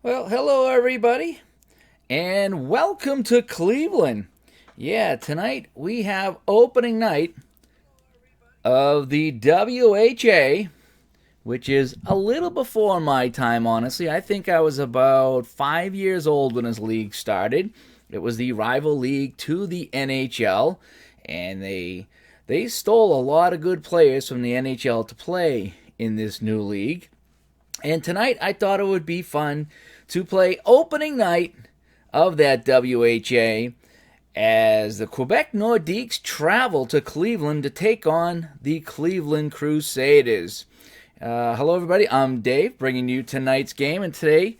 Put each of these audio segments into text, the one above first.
Well, hello everybody, and welcome to Cleveland. Yeah, tonight we have opening night of the WHA, which is a little before my time, honestly. I think I was about 5 years old when this league started. It was the rival league to the NHL, and they stole a lot of good players from the NHL to play in this new league. And tonight I thought it would be fun to play opening night of that WHA as the Quebec Nordiques travel to Cleveland to take on the Cleveland Crusaders. Hello, everybody. I'm Dave, bringing you tonight's game, and tonight,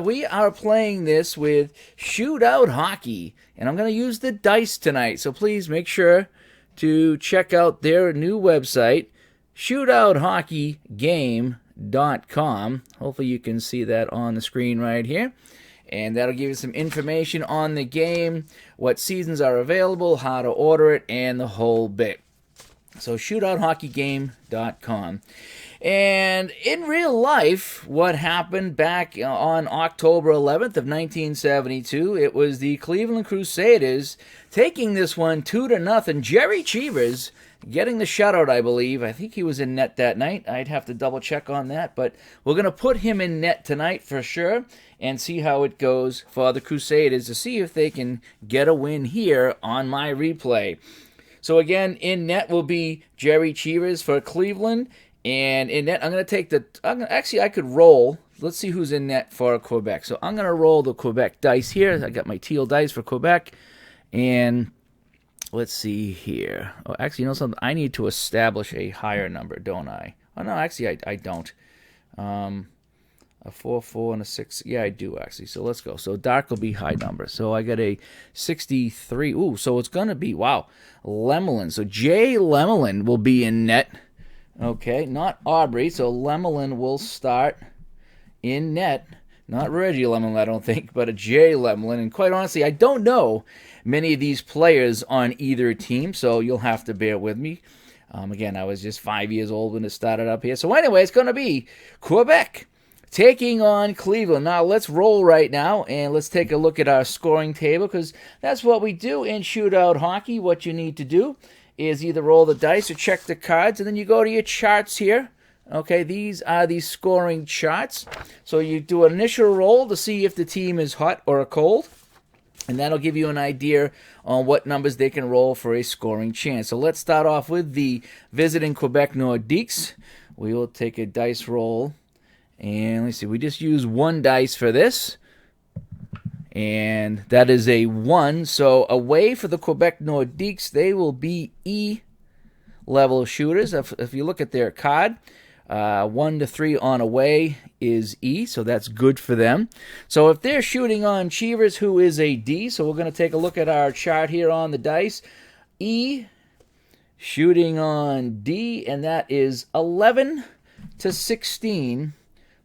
we are playing this with Shootout Hockey, and I'm going to use the dice tonight. So please make sure to check out their new website, shootouthockey.com. Hopefully, you can see that on the screen right here. And that'll give you some information on the game, what seasons are available, how to order it, and the whole bit. So shootouthockey.com. And in real life, what happened back on October 11th of 1972, it was the Cleveland Crusaders taking this one 2-0. Jerry Cheevers getting the shutout, I believe. I think he was in net that night. I'd have to double check on that, but we're going to put him in net tonight for sure and see how it goes for the Crusaders to see if they can get a win here on my replay. So again, in net will be Jerry Cheevers for Cleveland, and in net I'm going to take I could roll. Let's see who's in net for Quebec. So I'm going to roll the Quebec dice here. I got my teal dice for Quebec, and let's see here. Oh, actually, you know something? I need to establish a higher number, don't I? Oh, no, actually, I don't. A 4, 4, and a 6. Yeah, I do, actually. So let's go. So dark will be high number. So I got a 63. Ooh, so it's going to be, wow, Lemelin. So Jay Lemelin will be in net. Okay, not Aubrey. So Lemelin will start in net. Not Reggie Lemelin, I don't think, but a Jay Lemelin. And quite honestly, I don't know many of these players on either team, so you'll have to bear with me. Again, I was just 5 years old when it started up here. So anyway, it's going to be Quebec taking on Cleveland. Now, let's roll right now, and let's take a look at our scoring table, because that's what we do in Shootout Hockey. What you need to do is either roll the dice or check the cards, and then you go to your charts here. Okay, these are the scoring charts. So you do an initial roll to see if the team is hot or cold, and that'll give you an idea on what numbers they can roll for a scoring chance. So let's start off with the visiting Quebec Nordiques. We will take a dice roll. And let's see, we just use one dice for this. And that is a 1. So away for the Quebec Nordiques, they will be E-level shooters. If you look at their card, 1 to 3 on away is E, so that's good for them. So if they're shooting on Cheevers, who is a D, so we're going to take a look at our chart here on the dice. E shooting on D, and that is 11 to 16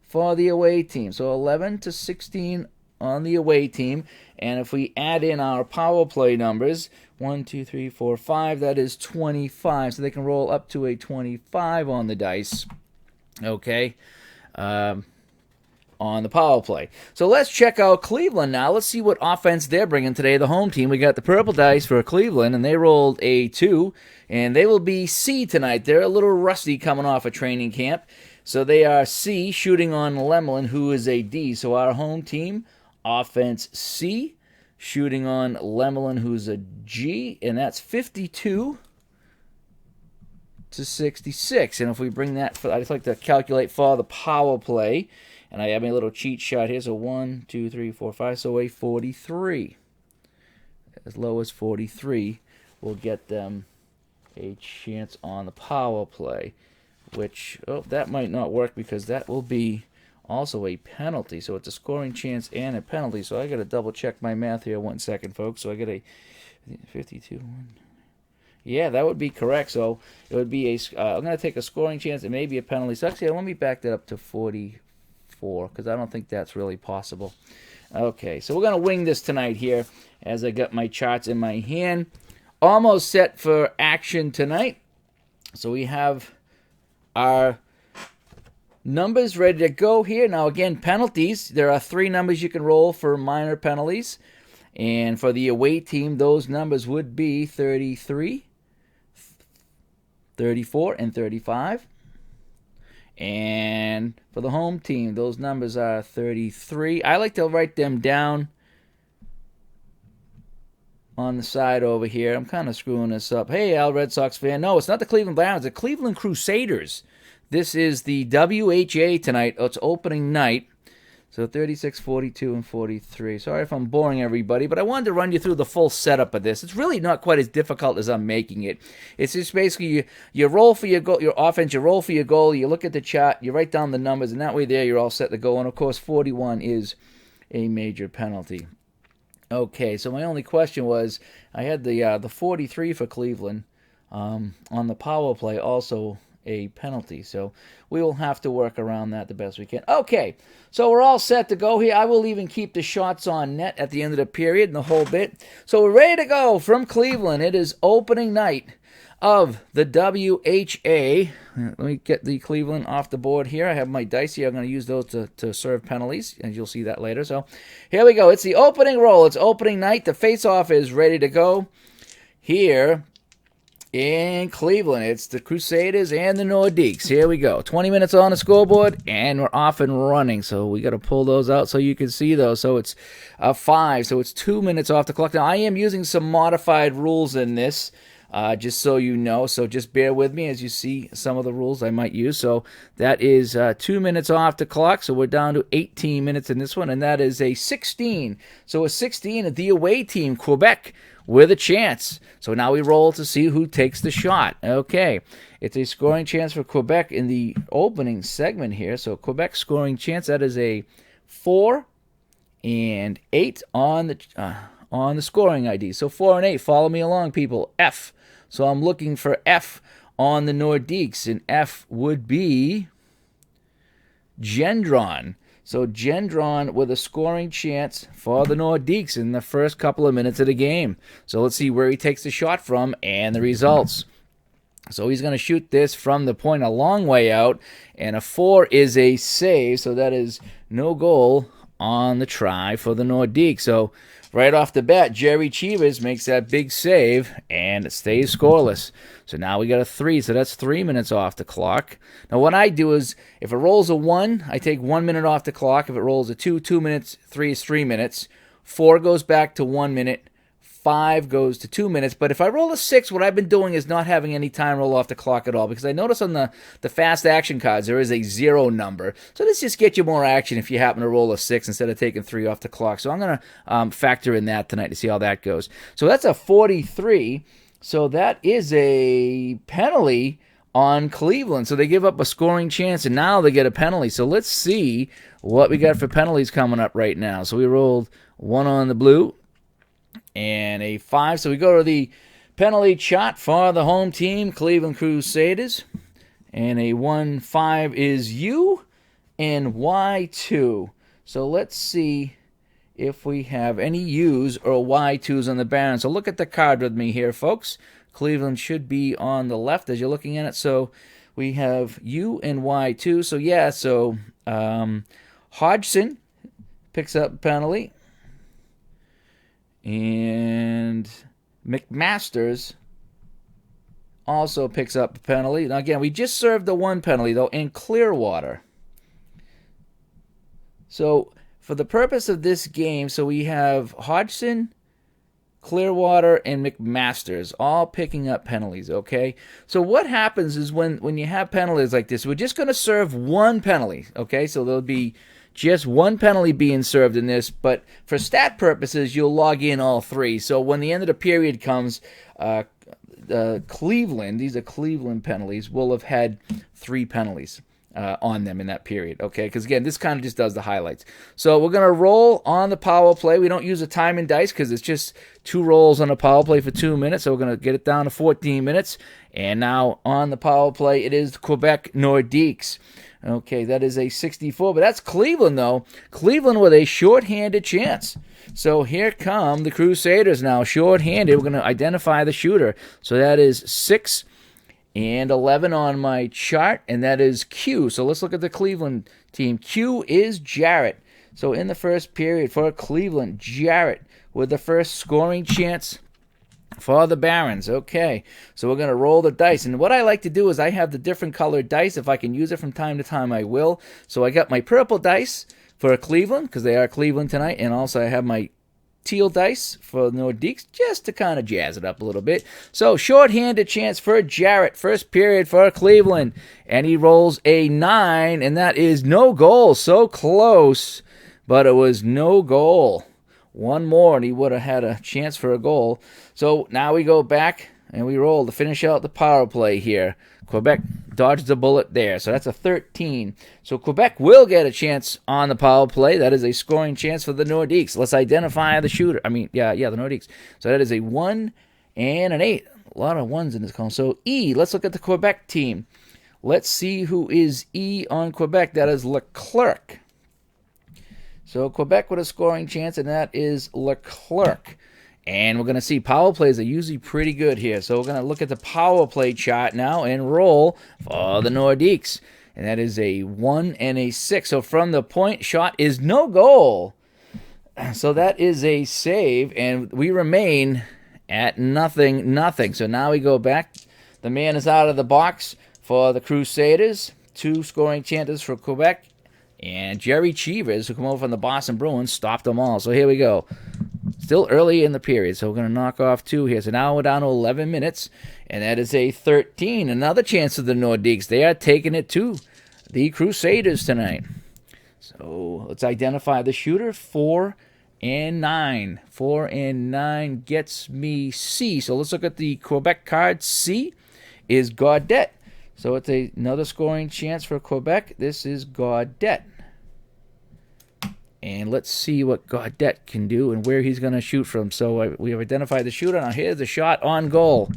for the away team. So 11 to 16 on the away team. And if we add in our power play numbers, 1, 2, 3, 4, 5, that is 25. So they can roll up to a 25 on the dice. Okay. On the power play. So let's check out Cleveland now. Let's see what offense they're bringing today. The home team, we got the purple dice for Cleveland, and they rolled a 2. And they will be C tonight. They're a little rusty coming off a training camp. So they are C, shooting on Lemelin, who is a D. So our home team, offense C, shooting on Lemelin, who's a G, and that's 52 to 66. And if we bring that, I just like to calculate for the power play, and I have my little cheat shot here. So 1, 2, 3, 4, 5, so a 43. As low as 43 will get them a chance on the power play. Which, that might not work because that will be also a penalty. So it's a scoring chance and a penalty. So I got to double check my math here 1 second, folks. So I got a 52. Yeah, that would be correct. So it would be I'm going to take a scoring chance and maybe a penalty. So actually, let me back that up to 44 because I don't think that's really possible. Okay, so we're going to wing this tonight here as I got my charts in my hand. Almost set for action tonight. So we have our numbers ready to go here. Now, again, penalties. There are 3 numbers you can roll for minor penalties. And for the away team, those numbers would be 33, 34, and 35. And for the home team, those numbers are 33. I like to write them down on the side over here. I'm kind of screwing this up. Hey, Al, Red Sox fan. No, it's not the Cleveland Browns. The Cleveland Crusaders. This is the WHA tonight. Oh, it's opening night. So 36, 42, and 43. Sorry if I'm boring everybody, but I wanted to run you through the full setup of this. It's really not quite as difficult as I'm making it. It's just basically you roll for your goal, your offense, you roll for your goal, you look at the chart, you write down the numbers, and that way there you're all set to go. And, of course, 41 is a major penalty. Okay, so my only question was, I had the 43 for Cleveland on the power play, also a penalty. So we will have to work around that the best we can. Okay, so we're all set to go here. I will even keep the shots on net at the end of the period and the whole bit. So we're ready to go from Cleveland. It is opening night of the WHA. Let me get the Cleveland off the board here. I have my dice here. I'm going to use those to serve penalties, and you'll see that later. So here we go. It's the opening roll. It's opening night. The face-off is ready to go here in Cleveland. It's the Crusaders and the Nordiques. Here we go. 20 minutes on the scoreboard, and we're off and running. So we got to pull those out so you can see those. So it's 5. So it's 2 minutes off the clock. Now, I am using some modified rules in this, just so you know. So just bear with me as you see some of the rules I might use. So that is 2 minutes off the clock. So we're down to 18 minutes in this one, and that is a 16. So a 16 the away team, Quebec, with a chance. So now we roll to see who takes the shot. Okay, it's a scoring chance for Quebec in the opening segment here. So Quebec scoring chance, that is a 4 and 8 on the scoring ID. So 4 and 8. Follow me along, people. F. So I'm looking for F on the Nordiques, and F would be Gendron. So Gendron with a scoring chance for the Nordiques in the first couple of minutes of the game. So let's see where he takes the shot from and the results. So he's going to shoot this from the point a long way out, and a 4 is a save, so that is no goal on the try for the Nordiques. So right off the bat, Jerry Chivas makes that big save, and it stays scoreless. So now we got a 3, so that's 3 minutes off the clock. Now what I do is, if it rolls a 1, I take 1 minute off the clock. If it rolls a 2, 2 minutes, 3 is 3 minutes. 4 goes back to 1 minute. 5 goes to 2 minutes. But if I roll a 6, what I've been doing is not having any time roll off the clock at all, because I notice on the fast action cards there is a 0 number. So this just gets you more action if you happen to roll a 6 instead of taking 3 off the clock. So I'm going to factor in that tonight to see how that goes. So that's a 43. So that is a penalty on Cleveland. So they give up a scoring chance, and now they get a penalty. So let's see what we got for penalties coming up right now. So we rolled 1 on the blue and a 5. So we go to the penalty shot for the home team, Cleveland Crusaders. And a 1-5 is U and Y2. So let's see if we have any U's or Y2s on the Barons. So look at the card with me here, folks. Cleveland should be on the left as you're looking at it. So we have U and Y2. So yeah, so Hodgson picks up a penalty. And McMasters also picks up a penalty. Now, again, we just served the 1 penalty, though, in Clearwater. So, for the purpose of this game, so we have Hodgson, Clearwater, and McMasters all picking up penalties, okay? So, what happens is when you have penalties like this, we're just going to serve 1 penalty, okay? So, there'll be just 1 penalty being served in this, but for stat purposes, you'll log in all 3. So when the end of the period comes, Cleveland, these are Cleveland penalties, will have had 3 penalties on them in that period, okay? Because, again, this kind of just does the highlights. So we're going to roll on the power play. We don't use a time and dice because it's just 2 rolls on the power play for 2 minutes, so we're going to get it down to 14 minutes. And now on the power play, it is Quebec Nordiques. Okay, that is a 64, but that's Cleveland, though. Cleveland with a shorthanded chance. So here come the Crusaders now, shorthanded. We're going to identify the shooter. So that is 6 and 11 on my chart, and that is Q. So let's look at the Cleveland team. Q is Jarrett. So in the first period for Cleveland, Jarrett with the first scoring chance for the Barons. Okay, so we're going to roll the dice. And what I like to do is I have the different colored dice. If I can use it from time to time, I will. So I got my purple dice for Cleveland, because they are Cleveland tonight. And also I have my teal dice for the Nordiques, just to kind of jazz it up a little bit. So short-handed chance for Jarrett. First period for Cleveland. And he rolls a 9, and that is no goal. So close, but it was no goal. One more, and he would have had a chance for a goal. So now we go back, and we roll to finish out the power play here. Quebec dodged the bullet there, so that's a 13. So Quebec will get a chance on the power play. That is a scoring chance for the Nordiques. Let's identify the shooter. The Nordiques. So that is a 1 and an 8. A lot of ones in this column. So E, let's look at the Quebec team. Let's see who is E on Quebec. That is Leclerc. So Quebec with a scoring chance, and that is Leclerc. And we're going to see power plays are usually pretty good here. So we're going to look at the power play chart now and roll for the Nordiques. And that is a 1 and a 6. So from the point, shot is no goal. So that is a save, and we remain at 0-0. So now we go back. The man is out of the box for the Crusaders. 2 scoring chances for Quebec. And Jerry Cheevers, who come over from the Boston Bruins, stopped them all. So here we go. Still early in the period, so we're going to knock off 2 here. So now we're down to 11 minutes, and that is a 13. Another chance of the Nordiques. They are taking it to the Crusaders tonight. So let's identify the shooter. 4 and 9. 4 and 9 gets me C. So let's look at the Quebec card. C is Gaudette. So it's another scoring chance for Quebec. This is Gaudette. And let's see what Gaudette can do and where he's going to shoot from. So we have identified the shooter. Now here's the shot on goal.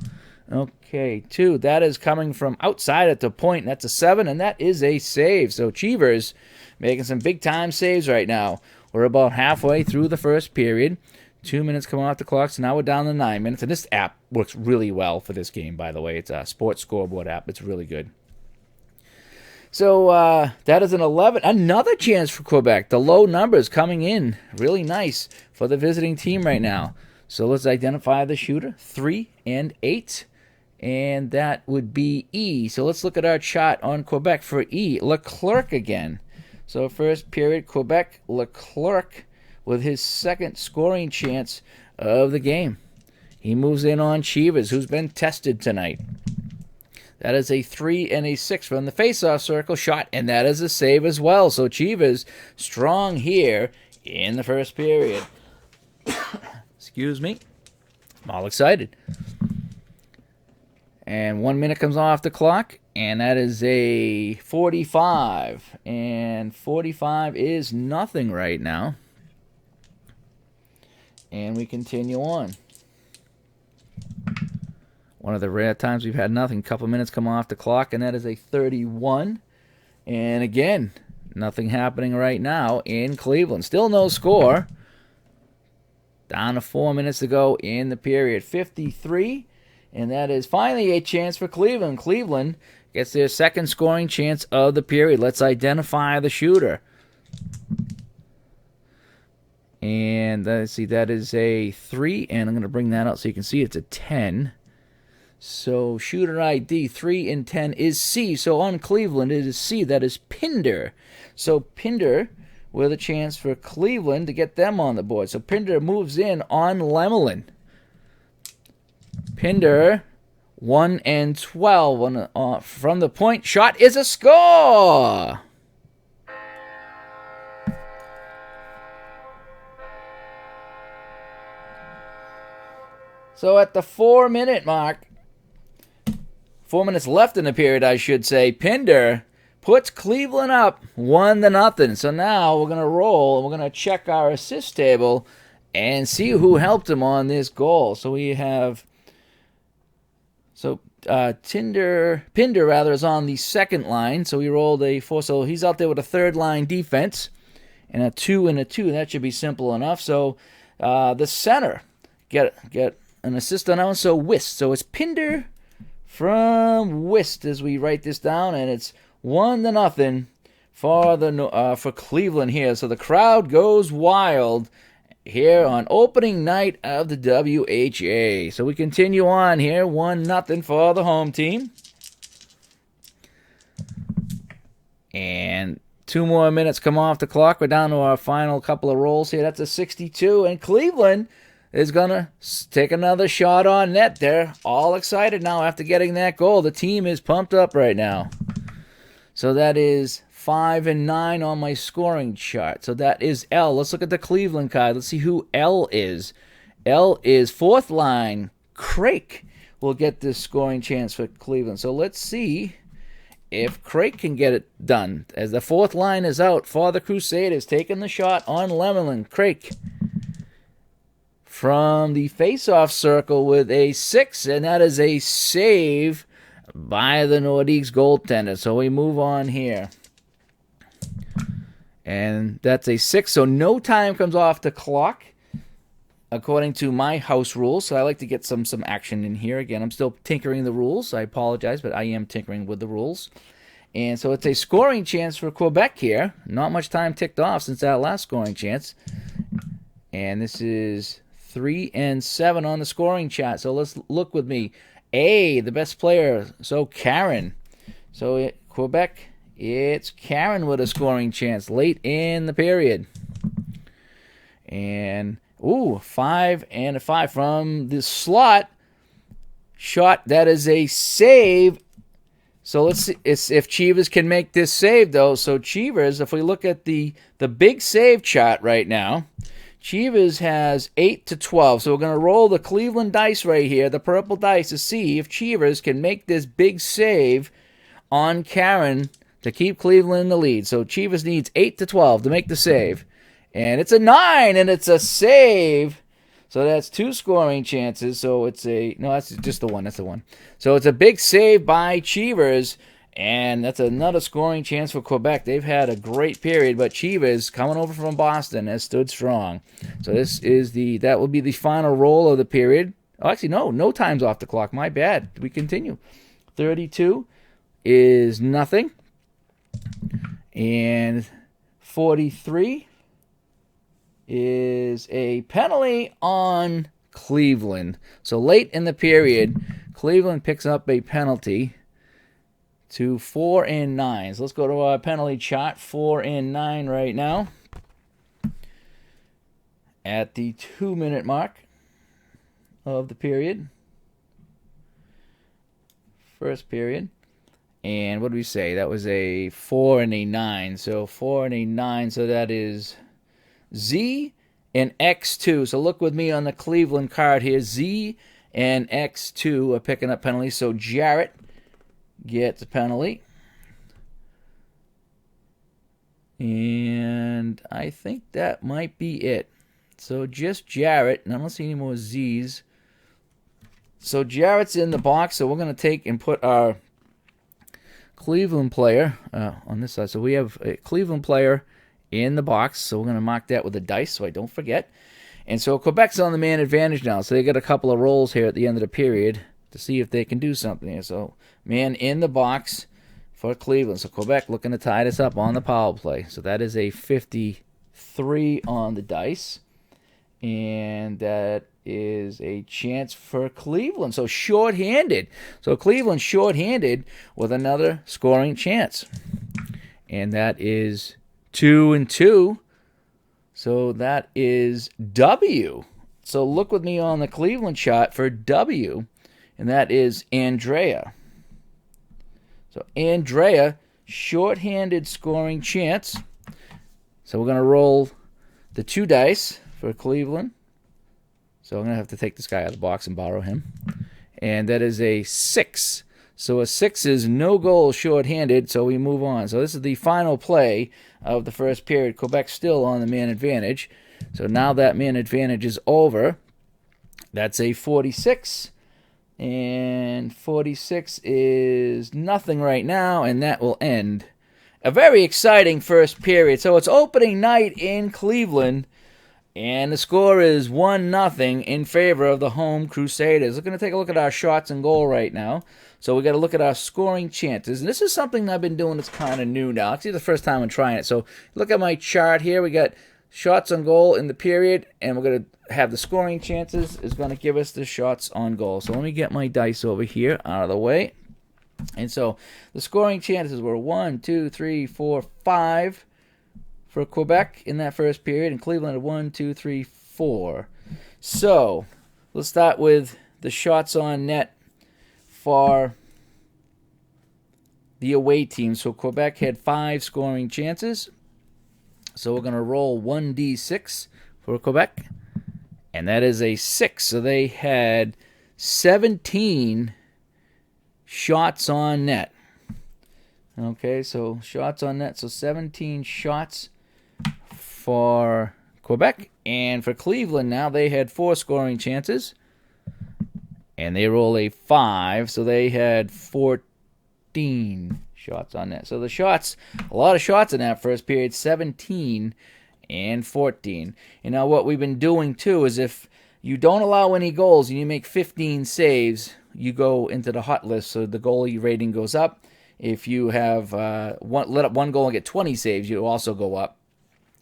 Okay, 2. That is coming from outside at the point. That's a 7, and that is a save. So Cheevers making some big-time saves right now. We're about halfway through the first period. 2 minutes coming off the clock, so now we're down to 9 minutes. And this app works really well for this game, by the way. It's a sports scoreboard app. It's really good. So that is an 11. Another chance for Quebec. The low numbers coming in really nice for the visiting team right now. So let's identify the shooter. 3 and 8. And that would be E. So let's look at our chart on Quebec for E. Leclerc again. So first period, Quebec, Leclerc with his second scoring chance of the game. He moves in on Cheevers, who's been tested tonight. That is a 3 and a 6 from the face-off circle shot, and that is a save as well. So Cheevers strong here in the first period. Excuse me. I'm all excited. And 1 minute comes off the clock, and that is a 45. And 45 is nothing right now. And we continue on. One of the rare times we've had nothing. Couple minutes come off the clock, and that is a 31. And again, nothing happening right now in Cleveland. Still no score. Down to 4 minutes to go in the period. 53. And that is finally a chance for Cleveland. Cleveland gets their second scoring chance of the period. Let's identify the shooter. And let's see, that is a 3. And I'm going to bring that out so you can see it's a 10. So shooter ID 3 and 10 is C. So on Cleveland it is C. That is Pinder. So Pinder with a chance for Cleveland to get them on the board. So Pinder moves in on Lemelin. Pinder 1 and 12 from the point. Shot is a score. So at the 4-minute mark, 4 minutes left in the period, I should say, Pinder puts Cleveland up 1-0. So now we're going to roll, and we're going to check our assist table and see who helped him on this goal. So we have, Pinder is on the second line. So we rolled a 4. So he's out there with a third line defense and a 2 and a 2. That should be simple enough. So the center get an assist on that one. So Wist. So it's Pinder from Wist as we write this down, and it's 1-0 for Cleveland here. So the crowd goes wild here on opening night of the WHA. So we continue on here, 1-0 for the home team. And 2 more minutes come off the clock. We're down to our final couple of rolls here. That's a 62. And Cleveland is going to take another shot on net. They're all excited now after getting that goal. The team is pumped up right now. So that is 5 and 9 on my scoring chart. So that is L. Let's look at the Cleveland card. Let's see who L is. L is fourth line. Craik will get this scoring chance for Cleveland. So let's see if Craik can get it done. As the fourth line is out for the Crusaders, taking the shot on Lemelin. Craik from the face-off circle with a 6, and that is a save by the Nordiques goaltender. So we move on here. And that's a 6, so no time comes off the clock according to my house rules. So I like to get some action in here. Again, I'm still tinkering the rules. I apologize, but I am tinkering with the rules. And so it's a scoring chance for Quebec here. Not much time ticked off since that last scoring chance. And this is 3 and 7 on the scoring chart. So let's look with me. A, the best player, so Karen. So Quebec, it's Karen with a scoring chance late in the period. And 5 and a 5 from the slot shot. That is a save. So let's see if Chivas can make this save, though. So Chivas, if we look at the big save chart right now, Chivas has 8-12. So we're going to roll the Cleveland dice right here, the purple dice, to see if Chivas can make this big save on Karen to keep Cleveland in the lead. So Chivas needs 8-12 to make the save. And it's a 9, and it's a save. So that's 2 scoring chances. So it's that's just the one. That's the one. So it's a big save by Chivas, and that's another scoring chance for Quebec. They've had a great period, but Chivas, coming over from Boston, has stood strong. So that will be the final roll of the period. Oh, actually, no time's off the clock. My bad. We continue. 32 is nothing. And 43 is a penalty on Cleveland. So late in the period, Cleveland picks up a penalty to 4 and 9. So let's go to our penalty chart. 4 and 9 right now. At the 2-minute mark of the period. First period. And what did we say? That was a 4 and a 9. So 4 and a 9. So that is Z and X2. So look with me on the Cleveland card here. Z and X2 are picking up penalties. So Jarrett gets a penalty. And I think that might be it. So just Jarrett. And I don't see any more Z's. So Jarrett's in the box. So we're going to take and put our Cleveland player on this side. So we have a Cleveland player in the box. So we're going to mark that with a dice so I don't forget. And so Quebec's on the man advantage now. So they got a couple of rolls here at the end of the period to see if they can do something here. So man in the box for Cleveland. So Quebec looking to tie this up on the power play. So that is a 53 on the dice. And that is a chance for Cleveland. So short-handed. So Cleveland short-handed with another scoring chance. And that is 2 and 2. So that is W. So look with me on the Cleveland shot for W. And that is Andrea. So Andrea, short-handed scoring chance. So we're going to roll the 2 dice for Cleveland. So I'm going to have to take this guy out of the box and borrow him. And that is a 6. So a 6 is no goal short-handed, so we move on. So this is the final play of the first period. Quebec still on the man advantage. So now that man advantage is over. That's a 46. And 46 is nothing right now, and that will end a very exciting first period. So it's opening night in Cleveland. And the score is 1-0 in favor of the home Crusaders. We're going to take a look at our shots and goal right now. So we got to look at our scoring chances. And this is something I've been doing that's kind of new now. It's the first time I'm trying it. So look at my chart here. We got shots on goal in the period, and we're going to have the scoring chances is going to give us the shots on goal. So let me get my dice over here out of the way. And so the scoring chances were 1, 2, 3, 4, 5 for Quebec in that first period, and Cleveland had 1, 2, 3, 4. So let's start with the shots on net for the away team. So Quebec had 5 scoring chances. So we're going to roll 1d6 for Quebec, and that is a 6. So they had 17 shots on net. Okay, so shots on net. So 17 shots for Quebec. And for Cleveland now, they had 4 scoring chances. And they roll a 5. So they had 14 shots on net. So the shots, a lot of shots in that first period, 17 and 14. You know, what we've been doing too is if you don't allow any goals and you make 15 saves, you go into the hot list, so the goalie rating goes up. If you have let up one goal and get 20 saves, you also go up.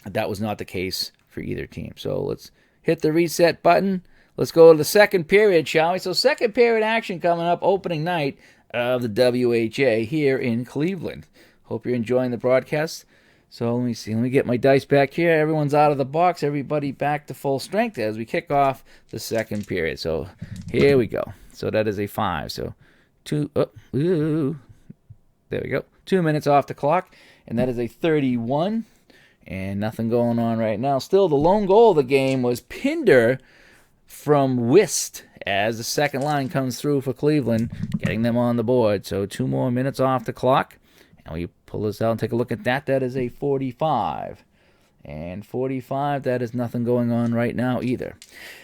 That was not the case for either team. So let's hit the reset button. Let's go to the second period, shall we? So second period action coming up, opening night of the WHA here in Cleveland. Hope you're enjoying the broadcast. So let me see. Let me get my dice back here. Everyone's out of the box. Everybody back to full strength as we kick off the second period. So here we go. So that is a 5. So there we go. 2 minutes off the clock. And that is a 31. And nothing going on right now. Still, the lone goal of the game was Pinder from Wist as the second line comes through for Cleveland, getting them on the board. So 2 more minutes off the clock. And we pull this out and take a look at that. That is a 45. And 45, that is nothing going on right now either.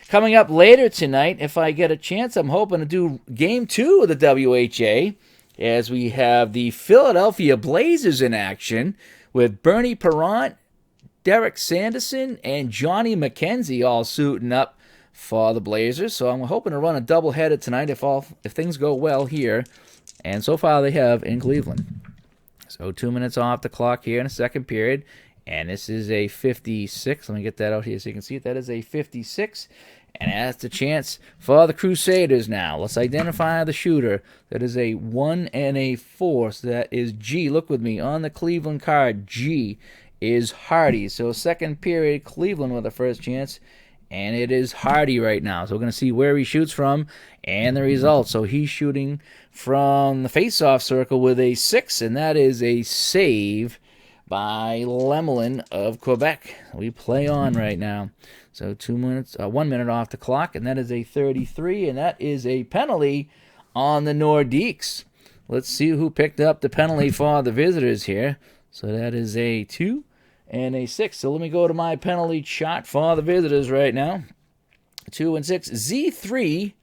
Coming up later tonight, if I get a chance, I'm hoping to do Game 2 of the WHA as we have the Philadelphia Blazers in action with Bernie Perrant, Derek Sanderson, and Johnny McKenzie all suiting up for the Blazers. So I'm hoping to run a doubleheader tonight if things go well here. And so far they have in Cleveland. So 2 minutes off the clock here in the second period. And this is a 56. Let me get that out here so you can see it. That is a 56. And that's the chance for the Crusaders now. Let's identify the shooter. That is a 1 and a 4. So that is G. Look with me on the Cleveland card. G is Hardy. So second period, Cleveland with the first chance. And it is Hardy right now. So we're going to see where he shoots from and the results. So he's shooting from the face-off circle with a 6. And that is a save by Lemelin of Quebec. We play on right now. So 1 minute off the clock, and that is a 33, and that is a penalty on the Nordiques. Let's see who picked up the penalty for the visitors here. So that is a 2 and a 6. So let me go to my penalty shot for the visitors right now. 2 and 6. Z3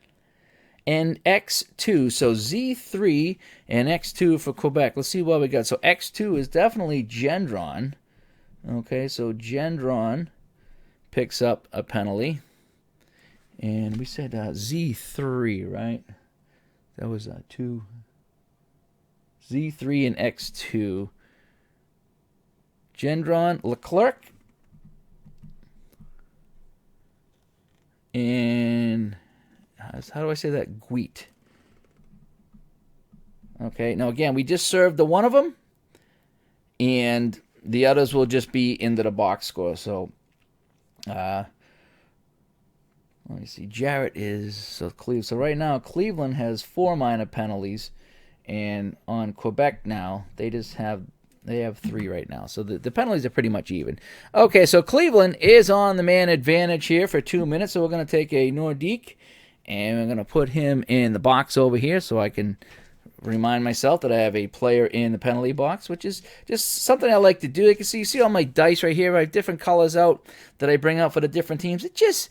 and X2. So Z3 and X2 for Quebec. Let's see what we got. So X2 is definitely Gendron. Okay, so Gendron picks up a penalty. And we said Z3, right? That was 2. Z3 and X2. Gendron, Leclerc, and how do I say that? Guit. Okay, now again, we just served the one of them, and the others will just be into the box score. So, let me see. Jarrett is so Cleveland. So right now, Cleveland has 4 minor penalties, and on Quebec now, they have 3 right now. So the penalties are pretty much even. Okay, so Cleveland is on the man advantage here for 2 minutes. So we're going to take a Nordique, and we're going to put him in the box over here so I can remind myself that I have a player in the penalty box, which is just something I like to do. You can see all my dice right here. I have different colors out that I bring out for the different teams. It just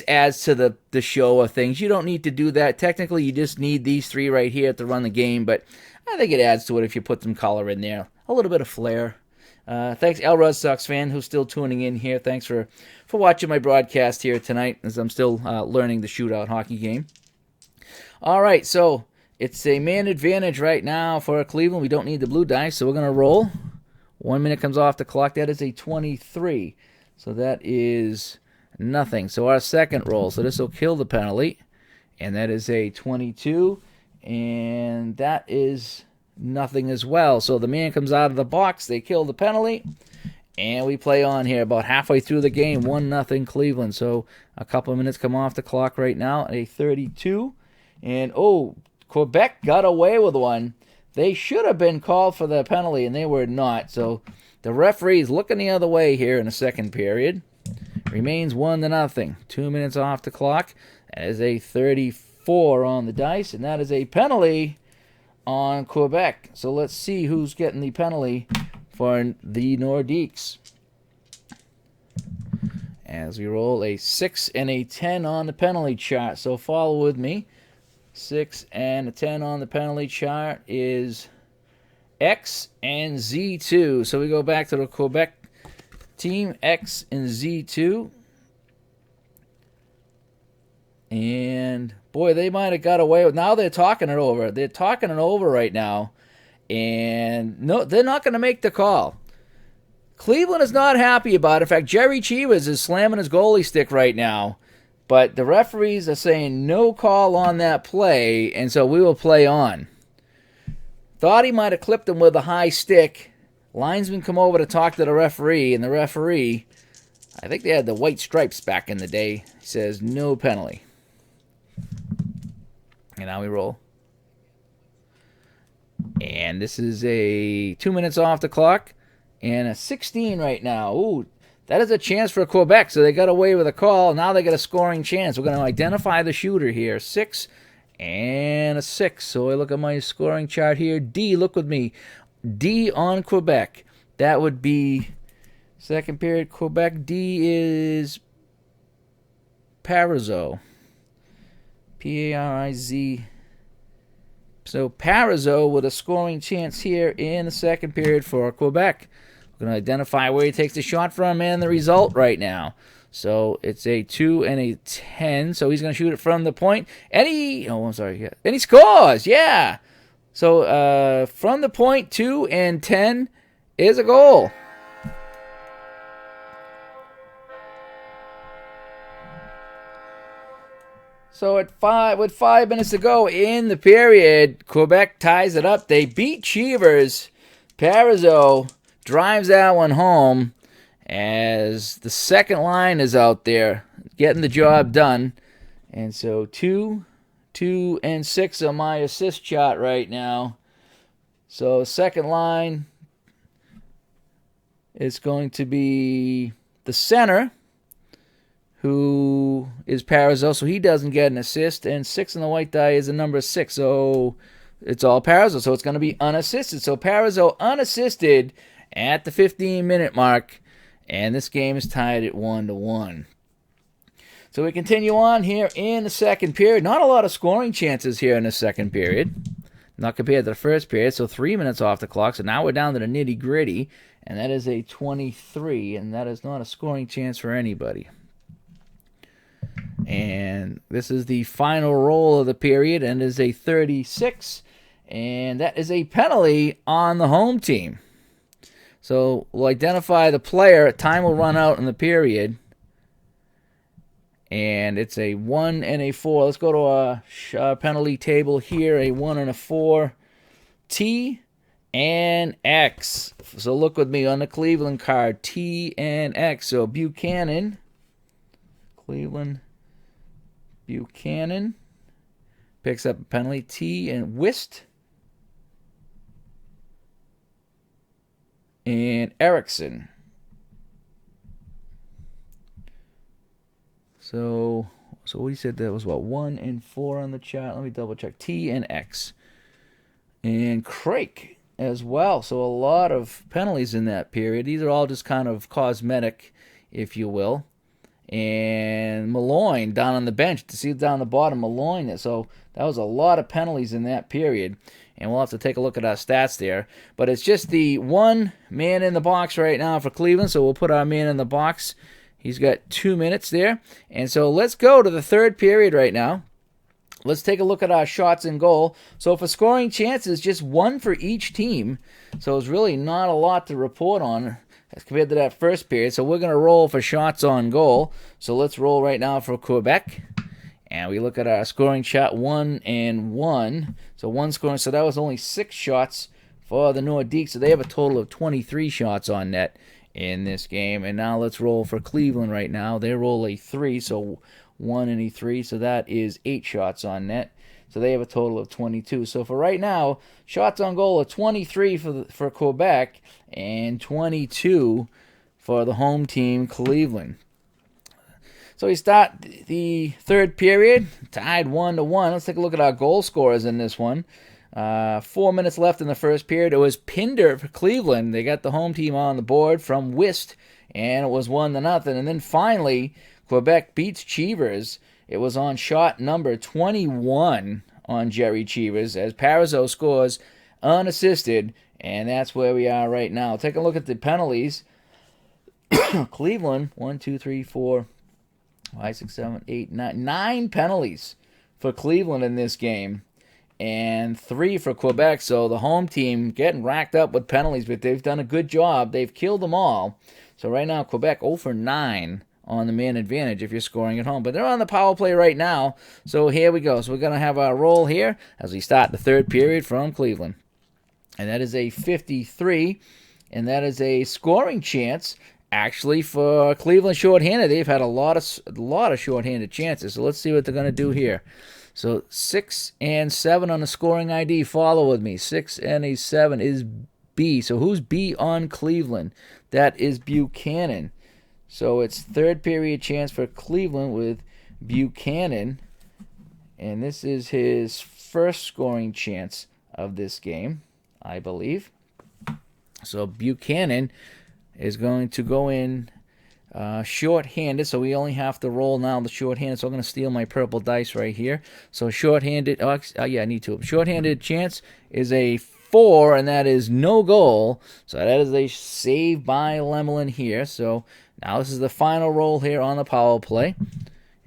adds to the show of things. You don't need to do that. Technically, you just need these 3 right here to run the game, but I think it adds to it if you put some color in there. A little bit of flair. Thanks, El Red Sox fan, who's still tuning in here. Thanks for watching my broadcast here tonight as I'm still learning the Shootout Hockey game. All right, so It's a man advantage right now for Cleveland. We don't need the blue dice, so we're going to roll. 1 minute comes off the clock. That is a 23. So that is nothing. So our second roll. So this will kill the penalty. And that is a 22. And that is nothing as well. So the man comes out of the box. They kill the penalty. And we play on here about halfway through the game. 1-0 Cleveland. So a couple of minutes come off the clock right now. A 32. And, Quebec got away with one. They should have been called for the penalty, and they were not. So the referee's looking the other way here in the second period. Remains 1-0. 2 minutes off the clock. That is a 34 on the dice, and that is a penalty on Quebec. So let's see who's getting the penalty for the Nordiques. As we roll a 6 and a 10 on the penalty chart. So follow with me. 6 and a 10 on the penalty chart is X and Z2. So we go back to the Quebec team, X and Z2. And, boy, they might have got away with. Now they're talking it over. They're talking it over right now. And no, they're not going to make the call. Cleveland is not happy about it. In fact, Jerry Chivas is slamming his goalie stick right now. But the referees are saying no call on that play, and so we will play on. Thought he might have clipped him with a high stick. Linesman come over to talk to the referee, and the referee, I think they had the white stripes back in the day, says no penalty. And now we roll. And this is a 2 minutes off the clock, and a 16 right now. Ooh. That is a chance for Quebec, so they got away with a call. Now they get a scoring chance. We're going to identify the shooter here. 6 and a 6. So I look at my scoring chart here. D, look with me. D on Quebec. That would be second period Quebec. D is Parizeau. P-A-R-I-Z. So Parizeau with a scoring chance here in the second period for Quebec. We're going to identify where he takes the shot from and the result right now. So it's a 2 and a 10. So he's going to shoot it from the point. And he scores. Yeah. So from the point, 2 and 10 is a goal. So with 5 minutes to go in the period, Quebec ties it up. They beat Chivas. Parizeau drives that one home as the second line is out there getting the job done. And so 2, 2, and 6 on my assist chart right now. So second line is going to be the center, who is Parizeau, so he doesn't get an assist. And 6 on the white die is the number 6, so it's all Parizeau. So it's going to be unassisted. So Parizeau unassisted at the 15-minute mark, and this game is tied at 1-1. So we continue on here in the second period. Not a lot of scoring chances here in the second period, not compared to the first period. So 3 minutes off the clock. So now we're down to the nitty-gritty, and that is a 23, and that is not a scoring chance for anybody. And this is the final roll of the period, and is a 36, and that is a penalty on the home team. So we'll identify the player. Time will run out in the period. And it's a 1 and a 4. Let's go to our penalty table here. A 1 and a 4. T and X. So look with me on the Cleveland card. T and X. So Buchanan. Cleveland. Buchanan. Picks up a penalty. T and Wist. And Erickson. So what he said that was 1 and 4 on the chart. Let me double check. T and X. And Craik as well. So a lot of penalties in that period. These are all just kind of cosmetic, if you will. And Malloy down on the bench. To see down the bottom, Malloy. So that was a lot of penalties in that period. And we'll have to take a look at our stats there. But it's just the one man in the box right now for Cleveland. So we'll put our man in the box. He's got 2 minutes there. And so let's go to the third period right now. let's take a look at our shots in goal. So for scoring chances, just one for each team. So it's really not a lot to report on as compared to that first period. So we're going to roll for shots on goal. So let's roll right now for Quebec. And we look at our scoring chart, 1 and 1. So one scoring. So that was only 6 shots for the Nordiques. So they have a total of 23 shots on net in this game. And now let's roll for Cleveland right now. They roll a 3, so 1 and a 3. So that is 8 shots on net. So they have a total of 22. So for right now, shots on goal are 23 for Quebec and 22 for the home team, Cleveland. So we start the third period, tied 1-1. Let's take a look at our goal scorers in this one. 4 minutes left in the first period. It was Pinder for Cleveland. They got the home team on the board from Wist, and it was 1-0. And then finally, Quebec beats Cheevers. It was on shot number 21 on Jerry Cheevers as Parizeau scores unassisted, and that's where we are right now. Take a look at the penalties. Cleveland, 1, 2, 3, 4, 5, 6, 7, 8, 9. 9 penalties for Cleveland in this game, and 3 for Quebec. So the home team getting racked up with penalties, but they've done a good job. They've killed them all. So right now, Quebec 0 for 9 on the man advantage if you're scoring at home. But they're on the power play right now. So here we go. So we're going to have our roll here as we start the third period from Cleveland. And that is a 53, and that is a scoring chance. Actually, for Cleveland shorthanded, they've had a lot of shorthanded chances. So let's see what they're going to do here. So 6 and 7 on the scoring ID. Follow with me. 6 and a 7 is B. So who's B on Cleveland? That is Buchanan. So it's third period chance for Cleveland with Buchanan. And this is his first scoring chance of this game, I believe. So Buchanan is going to go in short-handed, so we only have to roll now the short-handed. So I'm going to steal my purple dice right here. So short-handed, I need to. Short-handed chance is a 4, and that is no goal. So that is a save by Lemelin here. So now this is the final roll here on the power play,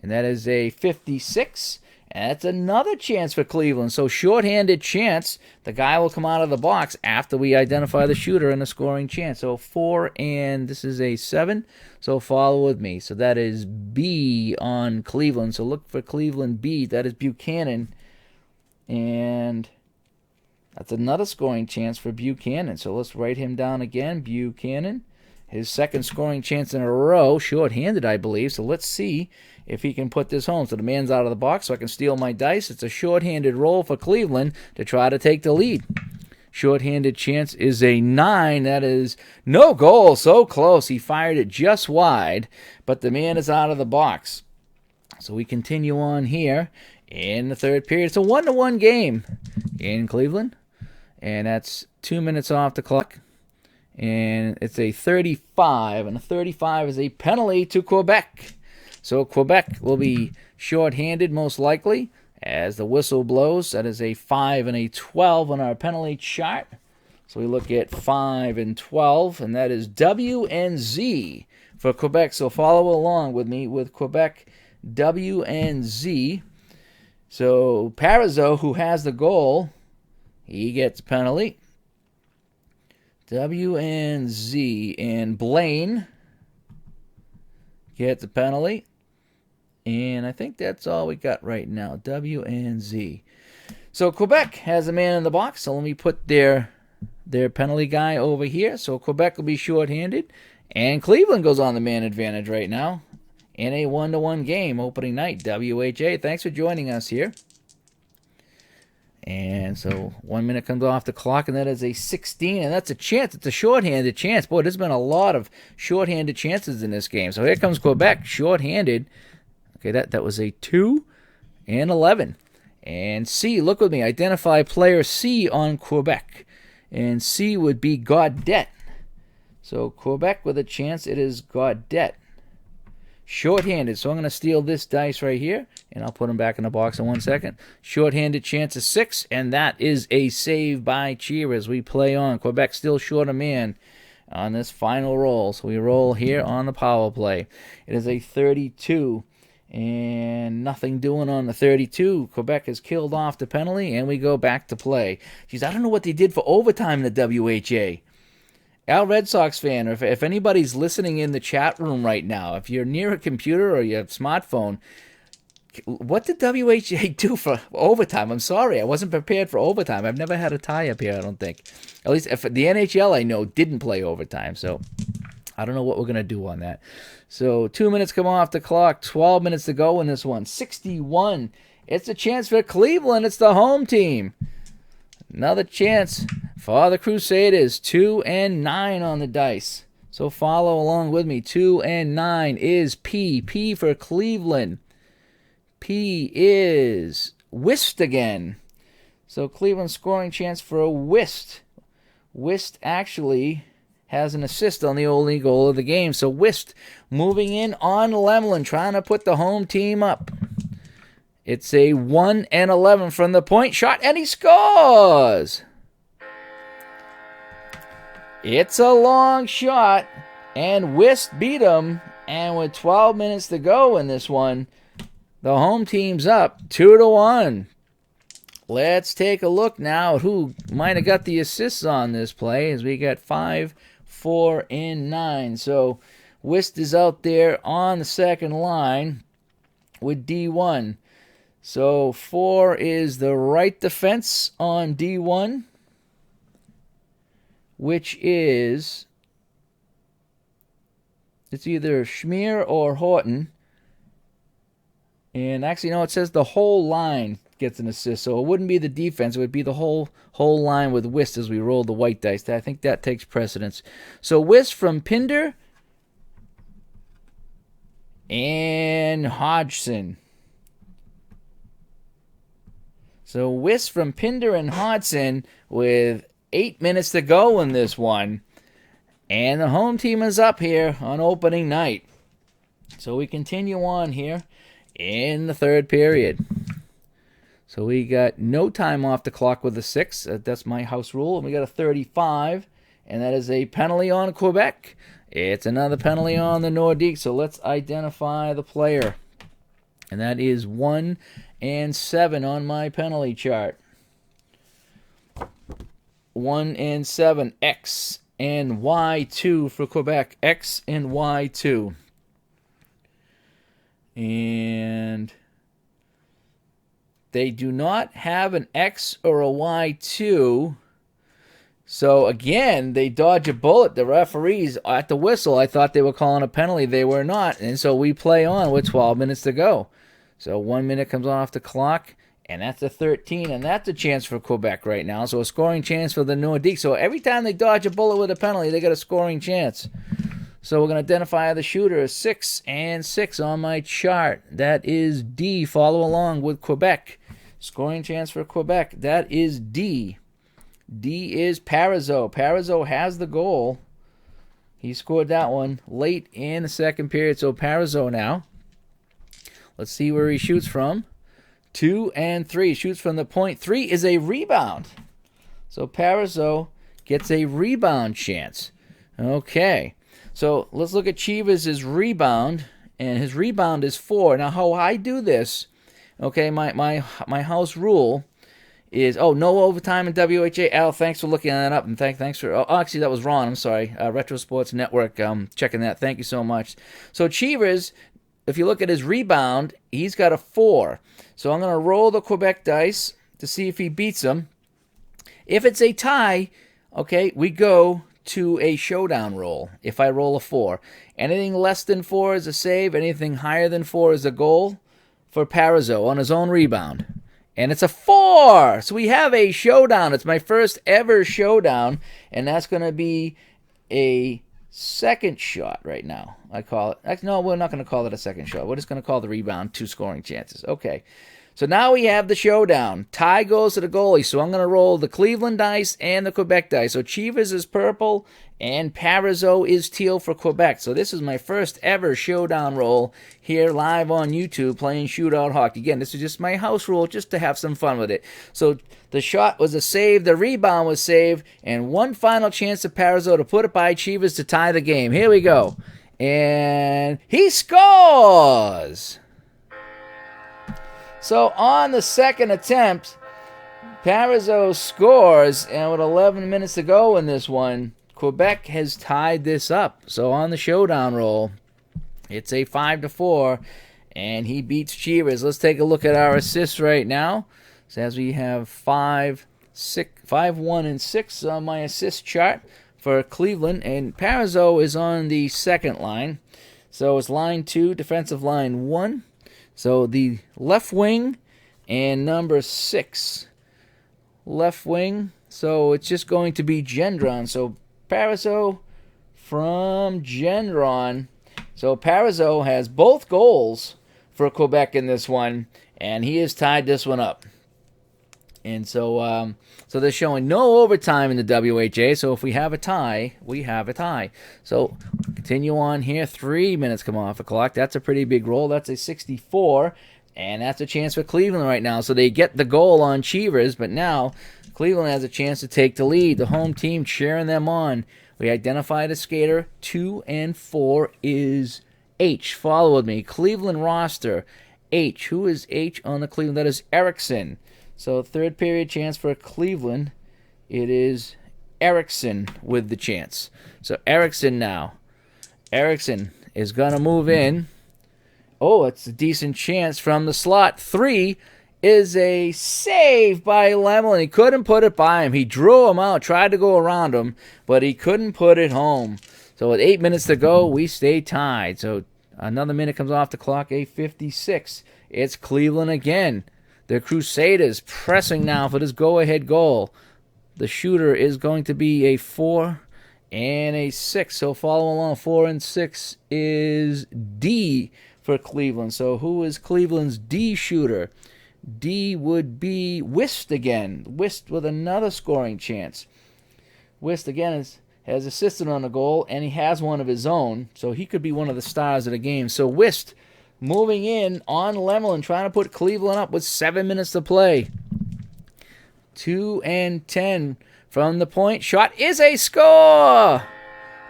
and that is a 56. And that's another chance for Cleveland. So short-handed chance, the guy will come out of the box after we identify the shooter and the scoring chance. So 4, and this is a 7. So follow with me. So that is B on Cleveland. So look for Cleveland B. That is Buchanan. And that's another scoring chance for Buchanan. So let's write him down again. Buchanan. His second scoring chance in a row, short-handed, I believe. So let's see if he can put this home. So the man's out of the box, so I can steal my dice. It's a short-handed roll for Cleveland to try to take the lead. Short-handed chance is a 9. That is no goal. So close. He fired it just wide, but the man is out of the box. So we continue on here in the third period. It's a 1-1 game in Cleveland, and that's 2 minutes off the clock. And it's a 35, and a 35 is a penalty to Quebec. So Quebec will be short-handed most likely as the whistle blows. That is a 5 and a 12 on our penalty chart. So we look at 5 and 12, and that is W and Z for Quebec. So follow along with me with Quebec, W and Z. So Parizeau, who has the goal, he gets a penalty. W and Z, and Blaine gets a penalty. And I think that's all we got right now, W and Z. So Quebec has a man in the box, so let me put their penalty guy over here. So Quebec will be short-handed, and Cleveland goes on the man advantage right now in a 1-1 game opening night. WHA, thanks for joining us here. And so 1 minute comes off the clock, and that is a 16, and that's a chance. It's a short-handed chance. Boy, there's been a lot of short-handed chances in this game. So here comes Quebec, short-handed. Okay, that was a 2 and 11. And C, look with me. Identify player C on Quebec. And C would be Gaudet. So Quebec with a chance, it is Gaudet. Short-handed, so I'm going to steal this dice right here, and I'll put them back in the box in 1 second. Short-handed chance is 6, and that is a save by Cheer as we play on. Quebec still short a man on this final roll, so we roll here on the power play. It is a 32, And nothing doing on the 32. Quebec has killed off the penalty, and we go back to play. Geez, I don't know what they did for overtime in the WHA. Al Red Sox fan, or if anybody's listening in the chat room right now, if you're near a computer or you have a smartphone, what did WHA do for overtime? I'm sorry, I wasn't prepared for overtime. I've never had a tie up here, I don't think. At least if the NHL I know didn't play overtime, so I don't know what we're going to do on that. So 2 minutes come off the clock, 12 minutes to go in this one. 61. It's a chance for Cleveland. It's the home team. Another chance for the Crusaders. 2 and 9 on the dice. So follow along with me. 2 and 9 is P. P for Cleveland. P is Whist again. So Cleveland scoring chance for a Whist. Whist actually has an assist on the only goal of the game. So Whist moving in on Lemlin, trying to put the home team up. It's a 1 and 11 from the point shot, and he scores! It's a long shot, and Whist beat him. And with 12 minutes to go in this one, the home team's up 2-1. Let's take a look now at who might have got the assists on this play, as we got 5, 4, and 9. So Whist is out there on the second line with D1. So 4 is the right defense on D1, which is, it's either Schmier or Horton. And actually, no, it says the whole line gets an assist. So it wouldn't be the defense. It would be the whole line with Whist as we roll the white dice. I think that takes precedence. So Whist from Pinder and Hodgson. So Whist from Pinder and Hodgson with 8 minutes to go in this one. And the home team is up here on opening night. So we continue on here in the third period. So we got no time off the clock with a 6. That's my house rule. And we got a 35. And that is a penalty on Quebec. It's another penalty on the Nordique. So let's identify the player. And that is 1 and 7 on my penalty chart. 1 and 7. X and Y2 for Quebec. X and Y2. And they do not have an X or a Y2. So again, they dodge a bullet. The referees at the whistle, I thought they were calling a penalty. They were not. And so we play on with 12 minutes to go. So 1 minute comes off the clock, and that's a 13, and that's a chance for Quebec right now. So a scoring chance for the Nordique. So every time they dodge a bullet with a penalty, they got a scoring chance. So we're going to identify the shooter as 6 and 6 on my chart. That is D. Follow along with Quebec. Scoring chance for Quebec. That is D. D is Parizeau. Parizeau has the goal. He scored that one late in the second period. So Parizeau now. Let's see where he shoots from. 2 and 3. Shoots from the point. 3 is a rebound. So Parizeau gets a rebound chance. Okay. So let's look at Chivas' rebound. And his rebound is 4. Now how I do this, okay, my house rule is, no overtime in WHA. Al, thanks for looking that up. And thanks for, actually that was wrong. I'm sorry. Retro Sports Network, checking that. Thank you so much. So Chivas, if you look at his rebound, he's got a 4. So I'm going to roll the Quebec dice to see if he beats him. If it's a tie, okay, we go to a showdown roll if I roll a 4. Anything less than 4 is a save. Anything higher than 4 is a goal for Parizeau on his own rebound. And it's a 4. So we have a showdown. It's my first ever showdown. And that's going to be a second shot right now. I call it. No, we're not going to call it a second shot. We're just going to call the rebound 2 scoring chances. Okay. So now we have the showdown. Tie goes to the goalie. So I'm going to roll the Cleveland dice and the Quebec dice. So Chivas is purple and Parizeau is teal for Quebec. So this is my first ever showdown roll here live on YouTube playing Shootout Hockey. Again, this is just my house rule just to have some fun with it. So the shot was a save. The rebound was saved. And one final chance of Parizeau to put it by Chivas to tie the game. Here we go. And he scores! So on the second attempt, Parizeau scores, and with 11 minutes to go in this one, Quebec has tied this up. So on the showdown roll, it's a 5-4, and he beats Cheevers. Let's take a look at our assists right now. So as we have 5, 1, and 6 on my assist chart for Cleveland, and Parizeau is on the second line. So it's line 2, defensive line 1. So the left wing and number 6. Left wing, so it's just going to be Gendron. So Parizeau from Gendron. So Parizeau has both goals for Quebec in this one, and he has tied this one up. And so they're showing no overtime in the WHA. So if we have a tie, we have a tie. So continue on here. 3 minutes come off the clock. That's a pretty big roll. That's a 64. And that's a chance for Cleveland right now. So they get the goal on Cheevers, but now Cleveland has a chance to take the lead. The home team cheering them on. We identified a skater. 2 and 4 is H. Follow with me. Cleveland roster. H. Who is H on the Cleveland? That is Erickson. So third period chance for Cleveland. It is Erickson with the chance. So Erickson now. Erickson is going to move in. Oh, it's a decent chance from the slot. 3 is a save by Lemel. He couldn't put it by him. He drew him out, tried to go around him, but he couldn't put it home. So with 8 minutes to go, we stay tied. So another minute comes off the clock, a 56. It's Cleveland again. The Crusaders pressing now for this go-ahead goal. The shooter is going to be a 4 and a 6. So follow along. 4 and 6 is D for Cleveland. So who is Cleveland's D shooter? D would be Wist again. Wist with another scoring chance. Wist again has assisted on a goal, and he has one of his own, so he could be one of the stars of the game. So Wist moving in on Lemelin, trying to put Cleveland up with 7 minutes to play. 2 and 10 from the point. Shot is a score!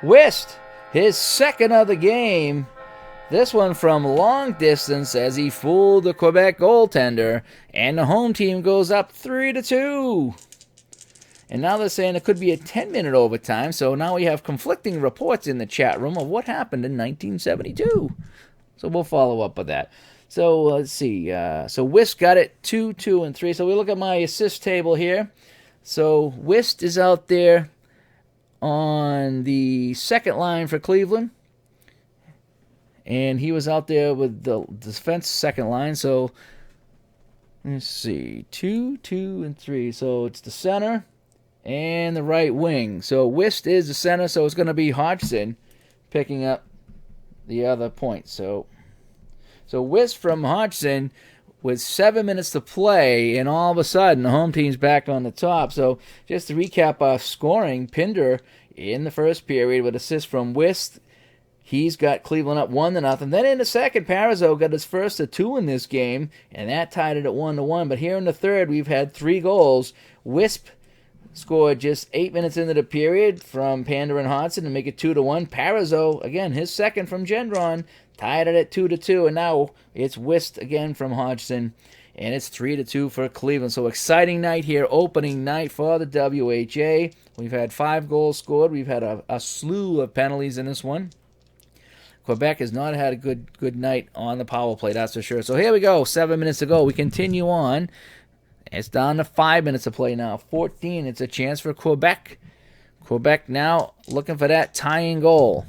Wist, his second of the game. This one from long distance as he fooled the Quebec goaltender, and the home team goes up 3-2. And now they're saying it could be a 10-minute overtime, so now we have conflicting reports in the chat room of what happened in 1972. So we'll follow up with that. So let's see. So Wist got it 2, 2, and 3. So we look at my assist table here. So Wist is out there on the second line for Cleveland. And he was out there with the defense second line. So let's see. 2, 2, and 3. So it's the center and the right wing. So Wist is the center, so it's going to be Hodgson picking up the other point. So Wist from Hodgson with 7 minutes to play, and all of a sudden the home team's back on the top. So just to recap our scoring, Pinder in the first period with assist from Wist. He's got Cleveland up 1-0. Then in the second, Parizeau got his first of 2 in this game, and that tied it at 1-1. But here in the third, we've had 3 goals. Wisp scored just 8 minutes into the period from Pander and Hodgson to make it 2-1. Parizeau, again, his second from Gendron, tied it at 2-2. And now it's Wisp again from Hodgson, and it's 3-2 for Cleveland. So exciting night here, opening night for the WHA. We've had 5 goals scored. We've had a slew of penalties in this one. Quebec has not had a good night on the power play, that's for sure. So here we go, 7 minutes to go. We continue on. It's down to 5 minutes to play now. 14, it's a chance for Quebec. Quebec now looking for that tying goal.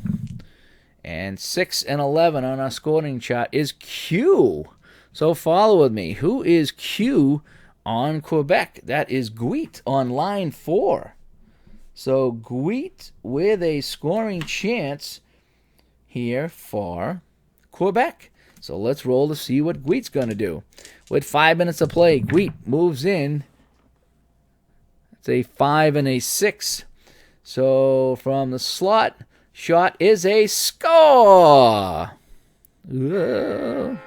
And 6 and 11 on our scoring chart is Q. So follow with me. Who is Q on Quebec? That is Guit on line 4. So Guit with a scoring chance here for Quebec. So let's roll to see what Guit's going to do. With 5 minutes to play, Guit moves in. It's a 5 and a 6. So from the slot, shot is a score. Whoa.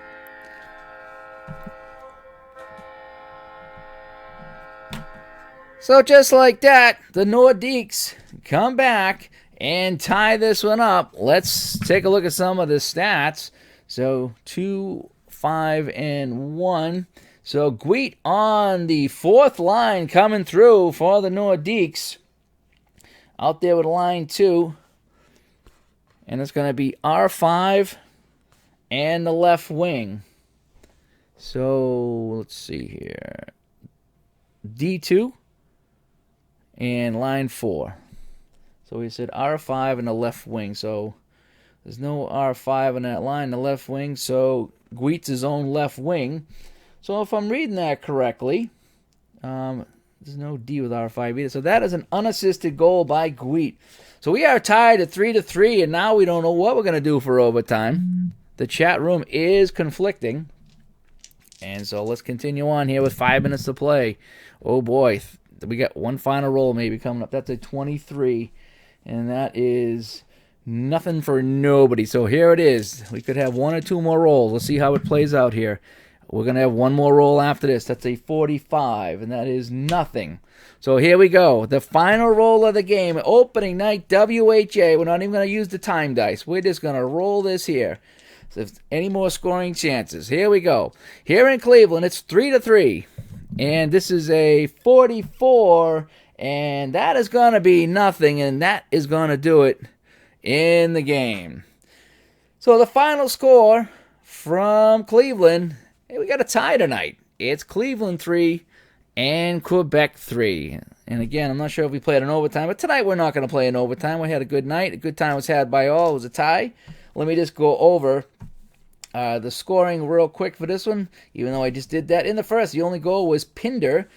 So just like that, the Nordiques come back and tie this one up. Let's take a look at some of the stats. So 2, 5, and 1. So Gweet on the fourth line coming through for the Nordiques. Out there with line 2. And it's going to be R5 and the left wing. So let's see here. D2 and line 4. So we said R5 and the left wing. So there's no R5 in that line, the left wing. So Gweet's his own left wing. So if I'm reading that correctly, there's no D with R5 either. So that is an unassisted goal by Gweet. So we are tied at 3-3, and now we don't know what we're going to do for overtime. The chat room is conflicting. And so let's continue on here with 5 minutes to play. Oh boy, we got one final roll maybe coming up. That's a 23, and that is nothing for nobody. So here it is. We could have 1 or 2 more rolls. Let's see how it plays out here. We're going to have one more roll after this. That's a 45, and that is nothing. So here we go. The final roll of the game. Opening night, WHA. We're not even going to use the time dice. We're just going to roll this here. So if any more scoring chances. Here we go. Here in Cleveland, it's 3-3. And this is a 44, and that is going to be nothing, and that is going to do it in the game. So the final score from Cleveland, hey, we got a tie tonight. It's Cleveland 3 and Quebec 3. And again, I'm not sure if we played an overtime, but tonight we're not going to play an overtime. We had a good night. A good time was had by all. It was a tie. Let me just go over the scoring real quick for this one, even though I just did that. In the first, the only goal was Pinder,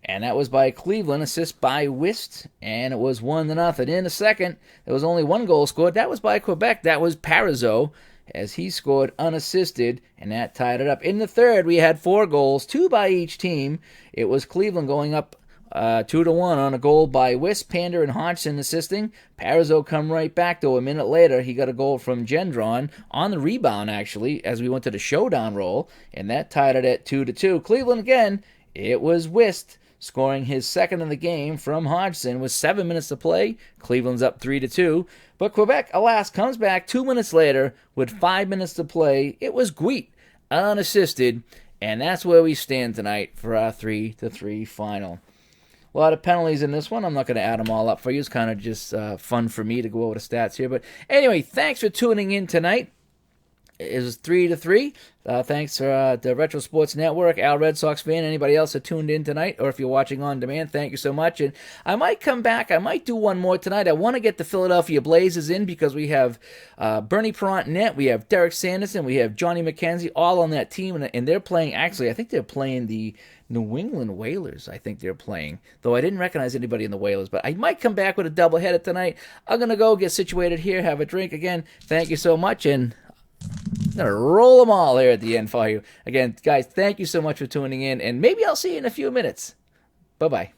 and that was by Cleveland, assist by Wist, and it was 1-0. In the second, there was only one goal scored. That was by Quebec. That was Parizeau, as he scored unassisted, and that tied it up. In the third, we had 4 goals, 2 by each team. It was Cleveland going up 2-1 on a goal by Wist, Pander, and Hodgson assisting. Parizeau come right back, though. A minute later, he got a goal from Gendron on the rebound, actually, as we went to the showdown roll, and that tied it at 2-2. Cleveland again, it was Wist scoring his second of the game from Hodgson with 7 minutes to play. Cleveland's up 3-2. But Quebec, alas, comes back 2 minutes later with 5 minutes to play. It was Gweet, unassisted, and that's where we stand tonight for our 3-3 final. A lot of penalties in this one. I'm not going to add them all up for you. It's kind of just fun for me to go over the stats here. But anyway, thanks for tuning in tonight. It was 3-3. Thanks for the Retro Sports Network, Al Red Sox fan, anybody else that tuned in tonight, or if you're watching on demand, thank you so much. And I might come back. I might do one more tonight. I want to get the Philadelphia Blazers in because we have Bernie Perrant net, we have Derek Sanderson, we have Johnny McKenzie, all on that team, and they're playing. Actually, I think they're playing the New England Whalers. I think they're playing, though I didn't recognize anybody in the Whalers. But I might come back with a doubleheader tonight. I'm gonna go get situated here, have a drink again. Thank you so much, and I'm going to roll them all here at the end for you. Again, guys, thank you so much for tuning in, and maybe I'll see you in a few minutes. Bye-bye.